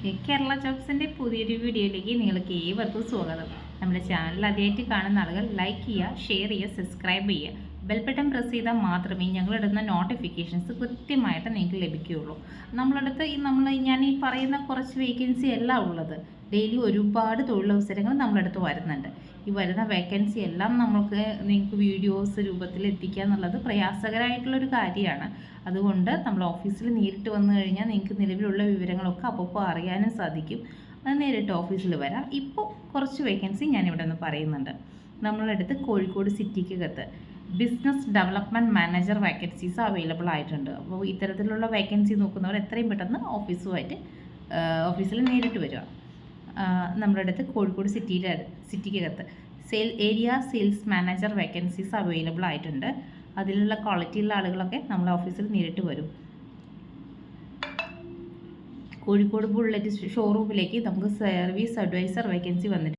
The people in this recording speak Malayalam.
കേരള ജോബ്സിൻ്റെ പുതിയൊരു വീഡിയോയിലേക്ക് നിങ്ങൾക്ക് ഏവർക്കും സ്വാഗതം. നമ്മുടെ ചാനൽ ആദ്യമായിട്ട് കാണുന്ന ആളുകൾ ലൈക്ക് ചെയ്യുക, ഷെയർ ചെയ്യുക, സബ്സ്ക്രൈബ് ചെയ്യുക. ബെൽ ബട്ടൺ പ്രസ് ചെയ്താൽ മാത്രമേ ഞങ്ങളിടുന്ന നോട്ടിഫിക്കേഷൻസ് കൃത്യമായിട്ട് നിങ്ങൾക്ക് ലഭിക്കുകയുള്ളൂ. ഞാൻ ഈ പറയുന്ന കുറച്ച് വേക്കൻസി അല്ല ഉള്ളത്. ഡെയിലി ഒരുപാട് തൊഴിലവസരങ്ങൾ നമ്മളടുത്ത് വരുന്നുണ്ട്. ഈ വരുന്ന വേക്കൻസി എല്ലാം നിങ്ങൾക്ക് വീഡിയോസ് രൂപത്തിൽ എത്തിക്കുക എന്നുള്ളത് പ്രയാസകരമായിട്ടുള്ളൊരു കാര്യമാണ്. അതുകൊണ്ട് നമ്മൾ ഓഫീസിൽ നേരിട്ട് വന്നു കഴിഞ്ഞാൽ നിങ്ങൾക്ക് നിലവിലുള്ള വിവരങ്ങളൊക്കെ അപ്പോൾ അറിയാനും സാധിക്കും. അത് നേരിട്ട് ഓഫീസിൽ വരാം. ഇപ്പോൾ കുറച്ച് വേക്കൻസി ഞാനിവിടെ നിന്ന് പറയുന്നുണ്ട്. നമ്മളടുത്ത് കോഴിക്കോട് സിറ്റിക്കകത്ത് business development manager vacancies available ആയിട്ടുണ്ട്. അപ്പോൾ ഇത്തരത്തിലുള്ള വേക്കൻസി നോക്കുന്നവർ എത്രയും പെട്ടെന്ന് ഓഫീസിൽ നേരിട്ട് വരിക. നമ്മുടെ അടുത്ത് കോഴിക്കോട് സിറ്റിക്കകത്ത് area sales manager vacancies available ആയിട്ടുണ്ട്. അതിലുള്ള ക്വാളിറ്റിയുള്ള ആളുകളൊക്കെ നമ്മുടെ ഓഫീസിൽ നേരിട്ട് വരും. കോഴിക്കോട് ബുള്ളറ്റ് ഷോറൂമിലേക്ക് നമുക്ക് സർവീസ് അഡ്വൈസർ വേക്കൻസി വന്നിട്ടുണ്ട്.